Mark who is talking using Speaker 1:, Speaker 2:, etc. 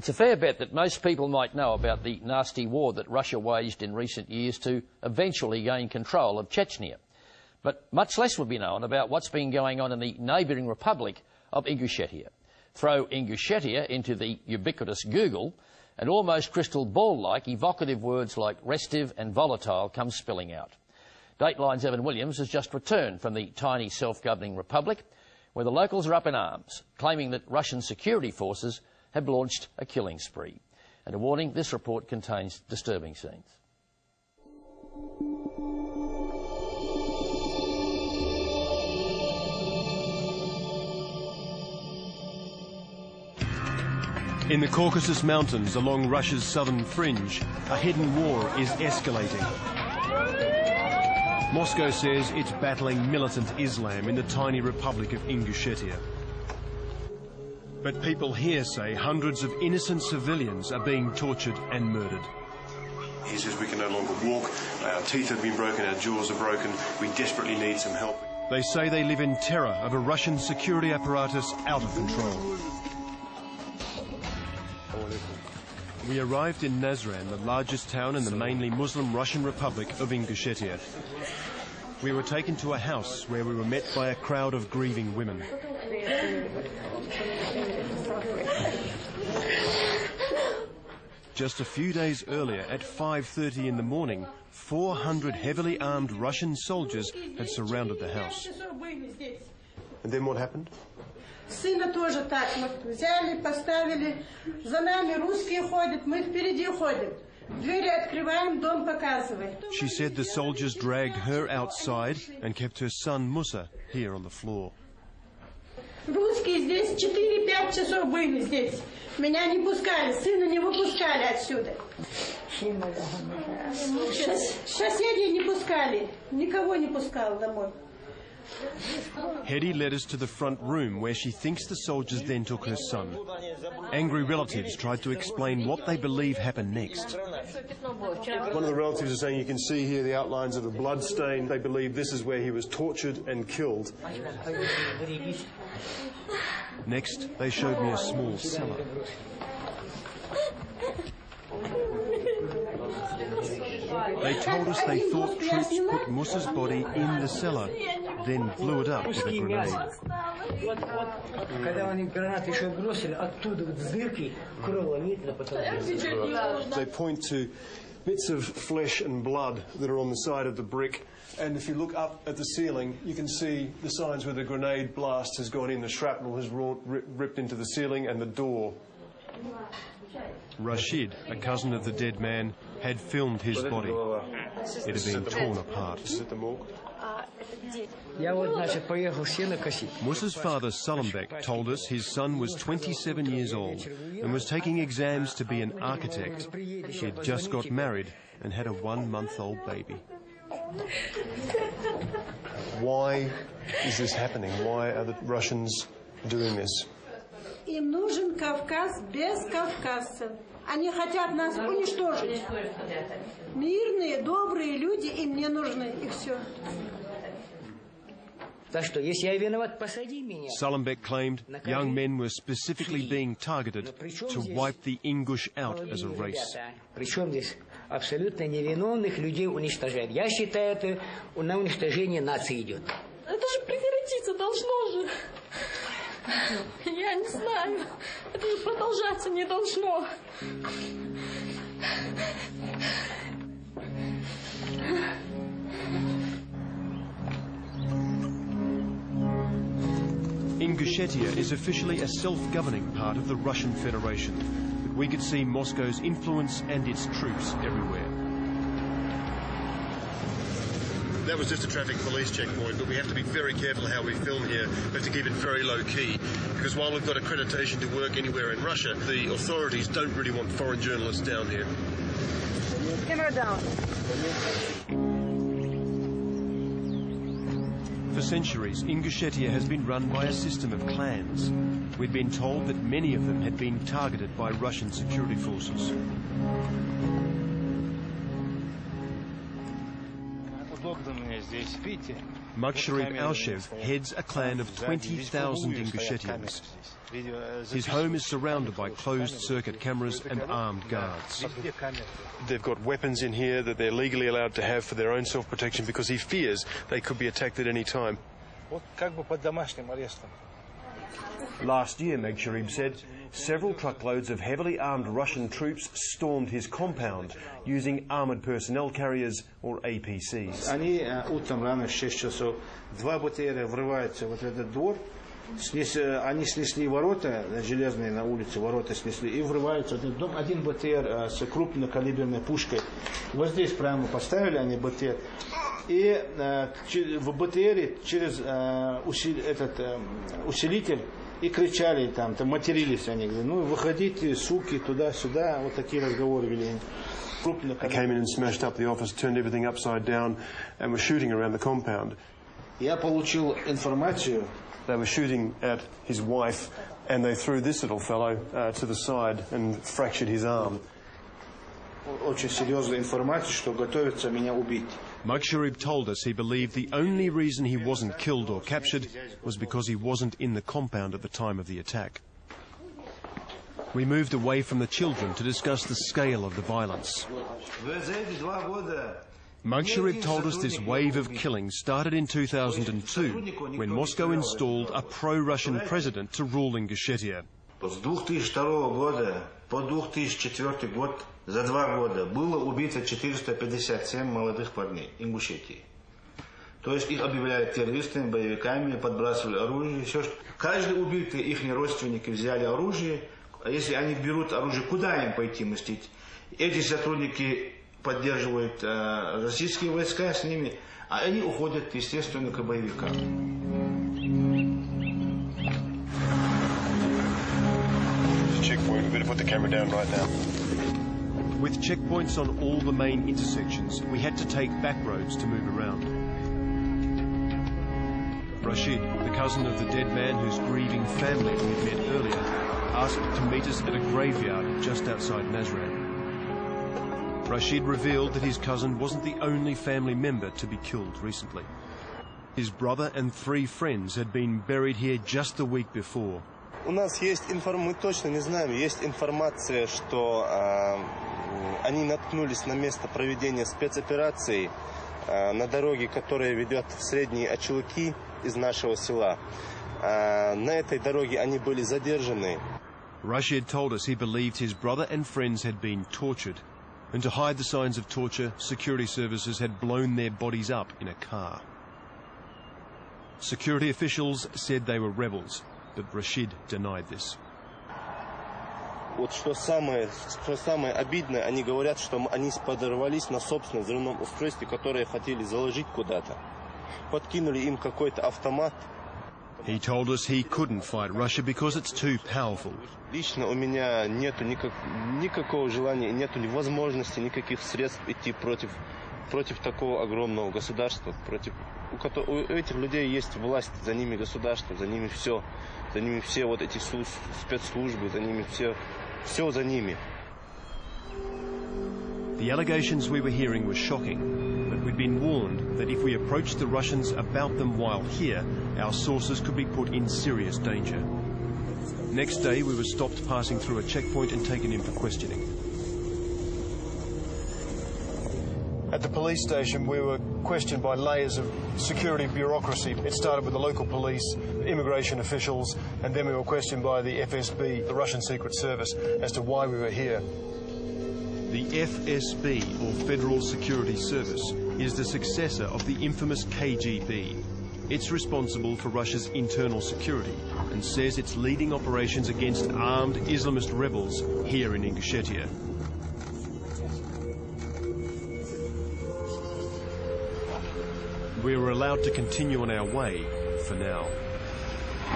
Speaker 1: It's a fair bet that most people might know about the nasty war that Russia waged in recent years to eventually gain control of Chechnya. But much less would be known about what's been going on in the neighbouring republic of Ingushetia. Throw Ingushetia into the ubiquitous Google, and almost crystal ball-like evocative words like restive and volatile come spilling out. Dateline's Evan Williams has just returned from the tiny self-governing republic, where the locals are up in arms, claiming that Russian security forces have launched a killing spree. And a warning, this report contains disturbing scenes.
Speaker 2: In the Caucasus Mountains along Russia's southern fringe, a hidden war is escalating. Moscow says it's battling militant Islam in the tiny republic of Ingushetia. But people here say hundreds of innocent civilians are being tortured and murdered.
Speaker 3: He says we can no longer walk, our teeth have been broken, our jaws are broken, we desperately need some help.
Speaker 2: They say they live in terror of a Russian security apparatus out of control. We arrived in Nazran, the largest town in the mainly Muslim Russian Republic of Ingushetia. We were taken to a house where we were met by a crowd of grieving women. Just a few days earlier, at 5:30 in the morning, 400 heavily armed Russian soldiers had surrounded the house.
Speaker 3: And then what happened?
Speaker 4: Сына тоже так вот взяли, поставили. За нами русские ходят, мы впереди ходим. Двери открываем, дом показываем.
Speaker 2: She said the soldiers dragged her outside and kept her son Musa here on the floor.
Speaker 4: Русские здесь 4-5 часов были здесь. Меня не пускали, сына не выпускали отсюда. Соседей не пускали, никого не пускал домой.
Speaker 2: Hedy led us to the front room where she thinks the soldiers then took her son. Angry relatives tried to explain what they believe happened next.
Speaker 3: One of the relatives is saying you can see here the outlines of a blood stain. They believe this is where he was tortured and killed.
Speaker 2: Next, they showed me a small cellar. They told us they thought troops put Musa's body in the cellar, then blew it up with a grenade.
Speaker 3: They point to bits of flesh and blood that are on the side of the brick, and if you look up at the ceiling, you can see the signs where the grenade blast has gone in. The shrapnel has ripped into the ceiling and the door.
Speaker 2: Rashid, a cousin of the dead man, had filmed his body. It had been torn apart. Musa's father, Salombek, told us his son was 27 years old and was taking exams to be an architect. He had just got married and had a 1-month-old baby.
Speaker 3: Why is this happening? Why are the Russians doing this?
Speaker 4: Им нужен Кавказ без кавказцев. Они хотят нас уничтожить. Мирные, добрые люди им не нужны, и все.
Speaker 2: Salombek claimed young men were specifically being targeted to wipe the Ingush out as a race.
Speaker 5: Абсолютно невиновных людей уничтожают. Я считаю, это на уничтожение нации идет.
Speaker 6: Это же прекратиться должно же. Я не знаю. Это же продолжаться не должно.
Speaker 2: Ingushetia is officially a self-governing part of the Russian Federation, but we could see Moscow's influence and its troops everywhere.
Speaker 3: That was just a traffic police checkpoint, but we have to be very careful how we film here. We have to keep it very low key, because while we've got accreditation to work anywhere in Russia, the authorities don't really want foreign journalists down here.
Speaker 4: Camera down.
Speaker 2: For centuries, Ingushetia has been run by a system of clans. We'd been told that many of them had been targeted by Russian security forces. Mugsharib Alshev heads a clan of 20,000 Ingushetians. His home is surrounded by closed-circuit cameras and armed guards.
Speaker 3: They've got weapons in here that they're legally allowed to have for their own self-protection because he fears they could be attacked at any time. Last year, Mugsharib said, several truckloads of heavily armed Russian troops stormed his compound using armoured personnel carriers or APCs.
Speaker 7: Они утром рано в 6 часов, 2 БТР врываются вот в этот двор, они снесли ворота, железные на улице, ворота снесли, и врываются в этот дом. Один БТР с крупнокалиберной пушкой. Вот здесь прямо поставили они БТР. И в БТРе через усилитель и кричали там матерились они. Ну, выходите, суки, туда-сюда. Вот такие разговоры вели.
Speaker 3: They came in and smashed up the office, turned everything upside down, and were shooting around the compound.
Speaker 7: Я получил информацию.
Speaker 3: They were shooting at his wife, and they threw this little fellow to the side and fractured his arm.
Speaker 7: Очень серьезную информацию, что готовятся меня убить.
Speaker 2: Mugsharib told us he believed the only reason he wasn't killed or captured was because he wasn't in the compound at the time of the attack. We moved away from the children to discuss the scale of the violence. Mugsharib told us this wave of killing started in 2002 when Moscow installed a pro-Russian president to rule Ingushetia.
Speaker 7: С 2002 года по 2004 год за 2 года было убито 457 молодых парней Ингушетии. То есть их объявляют террористами, боевиками, подбрасывали оружие, все что. Каждый убитый, их родственники взяли оружие, а если они берут оружие, куда им пойти мстить? Эти сотрудники поддерживают российские войска с ними, а они уходят, естественно, к боевикам.
Speaker 3: Checkpoint, we better put the camera down right now.
Speaker 2: With checkpoints on all the main intersections, we had to take back roads to move around. Rashid, the cousin of the dead man whose grieving family we'd met earlier, asked to meet us at a graveyard just outside Nazran. Rashid revealed that his cousin wasn't the only family member to be killed recently. His brother and 3 friends had been buried here just the week before.
Speaker 8: У нас есть мы точно не знаем, есть информация, что они наткнулись на место проведения спецоперации на дороге, которая ведет в Средние Очелки из нашего села. На этой дороге они были задержаны.
Speaker 2: Rashid told us he believed his brother and friends had been tortured, and to hide the signs of torture, security services had blown their bodies up in a car. Security officials said they were rebels, but Rashid denied this.
Speaker 8: Вот что самое обидное, они говорят, что они подорвались на собственном взрывном устройстве, которое хотели заложить куда-то. Подкинули им какой-то автомат.
Speaker 2: He told us he couldn't fight Russia because it's too powerful.
Speaker 8: Лично у меня нету никакого желания, нету ни возможности, никаких средств идти против такого огромного государства. У этих людей есть власть, за ними государство, за ними все вот эти спецслужбы, за ними все за ними.
Speaker 2: The allegations we were hearing were shocking, but we'd been warned that if we approached the Russians about them while here, our sources could be put in serious danger. Next day, we were stopped passing through a checkpoint and taken in for questioning.
Speaker 3: At the police station, we were questioned by layers of security bureaucracy. It started with the local police, immigration officials, and then we were questioned by the FSB, the Russian Secret Service, as to why we were here.
Speaker 2: The FSB, or Federal Security Service, is the successor of the infamous KGB. It's responsible for Russia's internal security and says it's leading operations against armed Islamist rebels here in Ingushetia. We were allowed to continue on our way for now.